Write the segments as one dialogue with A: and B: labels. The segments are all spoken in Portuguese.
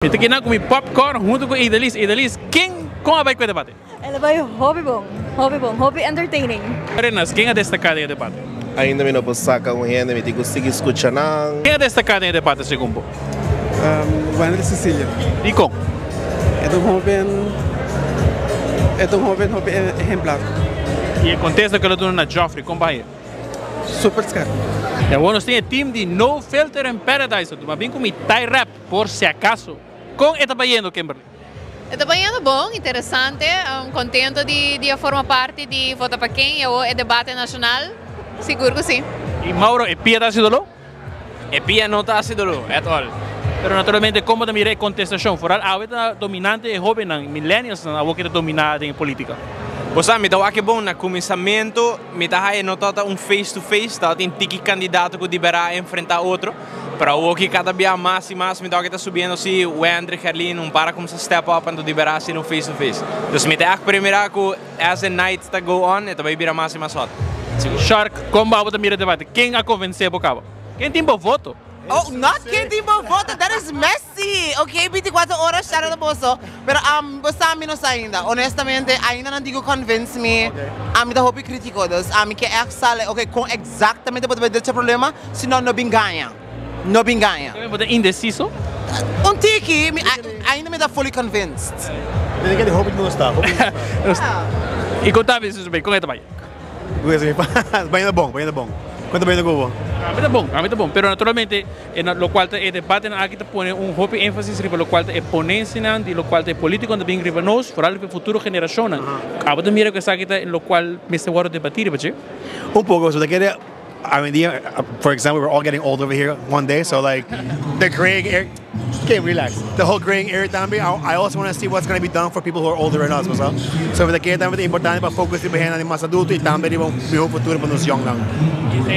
A: Eu tenho que ir com meu popcorn junto com Idalis. Idalis, quem vai com o debate?
B: Ele vai hobby bom, hobby entertaining.
A: Arenas, quem é destacado em debate?
C: Ainda me não posso sacar um renda, me tenho que escutar não.
A: Quem é destacado em debate, segundo?
D: Wander Cecília.
A: E com?
D: É um jovem exemplar.
A: E acontece que ele está na Joffrey, como vai?
D: Super scar.
A: E agora nós temos o time de No Filter in Paradise, mas bem com o Thai Rap, por se acaso. Como está indo, Kimberly?
E: Está indo bom, interessante, contento de formar parte de Vota para Quem, é debate nacional, seguro que sim.
A: E Mauro, é pia está sendo?
F: É pia não está sendo, é all.
A: Pero naturalmente, como também é contestação, fora a dominante é jovem, millennials, a que é dominada em política.
F: Você me dá aqui bom no começamento, me dá aí notado face to face, tá tem tiki candidato que deverá enfrentar outro. Para o que cada dia mais e mais me dá que está subindo se o André Herlin para como se step up quando deverá assim no face to face. Então me dá primeiro que as a night está go on, então vai virar mais e mais hot.
A: Shark, como a mira debate, quem a convencer por cabo? Quem tem bom voto?
G: Oh, not quem tem bom voto, that is messy. Ok, 24 horas estar no bolso. Pero você não ainda. Honestamente, ainda não digo convince me. Me dá hobby crítico. Me que sale, ok, com exatamente o que é problema, senão não binganha. Não binganha.
A: Você é indeciso?
G: Tiki, ainda me dá fully convinced.
C: Tem que hobby não está.
A: E contava isso bem, como é que vai?
C: Vai bom. Quanto bem no gol?
A: Muito bom, pero naturalmente, lo cual el debate aquí te pone un hobby énfasis riba lo cual te ponencia y lo cual te político también riba nos, para el futuro generación. Ahora te mira que está aquí lo cual me se guarda debatir, ¿verdad?
H: Un poco, so I mean, for example, we're all getting old over here one day, so like the graying area, okay, relax. The whole graying area también, I also want to see what's going to be done for people who are older than us, so for the kids también es importante para focus en los más adultos y también un mejor futuro para los young.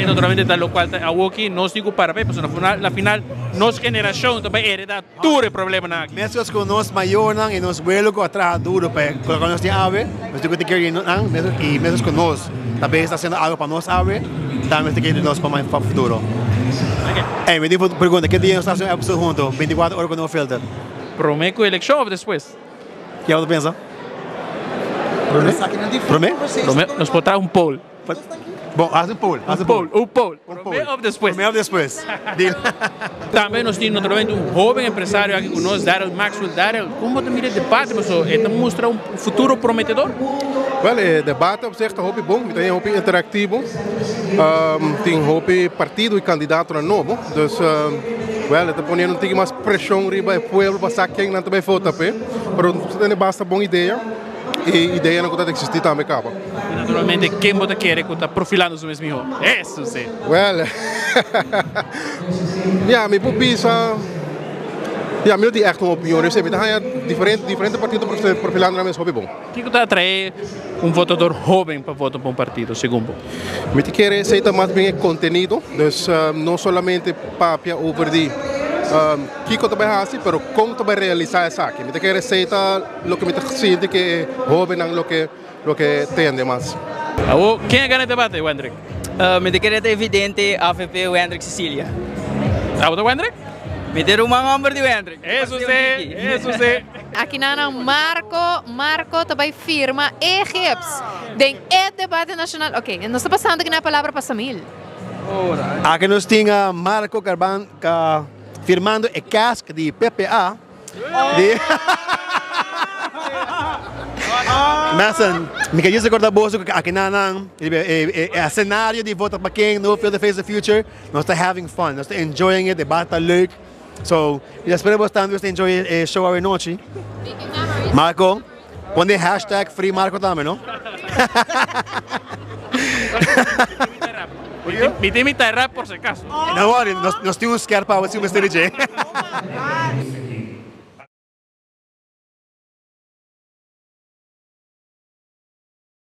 A: Naturalmente, tal lo cual a Woki no sigo para ver, pero la final, nos generación también hereda todo el problema.
H: Mesmo que nos mayores y nos vuelos atrás duro, pero cuando nos tiene ave, nos digo que quiere y mesmo que nos también está haciendo algo para nos ave, también te quiere nos para el futuro. Hey, me dijo pergunta, ¿qué día nos estamos haciendo juntos? 24 horas con No Filter.
A: Prometo elección o después?
H: ¿Qué tú piensas?
A: Prometo, nos botar un poll.
H: Bom, haz um poll.
A: Um poll. Primeiro ou depois?
H: Primeiro ou depois.
A: Também nós temos naturalmente um jovem empresário aqui conosco, Daryl Maxwell. Daryl, como você mira o debate, mas ele mostra um futuro prometedor?
I: Well, o debate op zich is bom, tem hobby interativo, tem hobby partido e candidato novo, dus well, está ponendo um pouco mais pressão riba o povo para saber quem não também vota, mas tem basta boa ideia. E ideia não pode existir também, acaba.
A: Naturalmente, quem você quer que está profilando o mesmo? Isso sim.
I: Well, me pupisa. Me tem echt uma opinião. Eu sei, mas há diferentes partidos profilando na mesma hobby bom.
A: O que está atrair votador jovem para votar para um partido, segundo?
I: Me quer aceitar mais bem o conteúdo, dus não somente papia ou verde. Kiko também é assim, mas como também realizar isso aqui? Me quer aceitar o que me sinto que é jovem, o que tem mais.
A: Quem ganha o debate, Wendrick?
F: Me quer é evidente AFP o André Cecília.
A: Sabe o Wendrick?
F: Me ter uma number de André.
A: Isso sim.
E: Aqui na Marco também firma EGIPS, tem debate nacional. Ok, não está passando aqui na palavra para Samil.
H: Aqui nós temos Marco Carban firmando a casca de PPA. Mas, me queria recordar bolso que aqui é cenário de voto para quem No Filter Face the Future. Nós estamos having fun, nós estamos enjoying it, debate está leuk. So, espero bastante que enjoy o show hoje noite. Marco, põe hashtag Free Marco também, não?
A: Me tem que rap por si acaso.
H: Não, nós temos que ir para o Mr. DJ.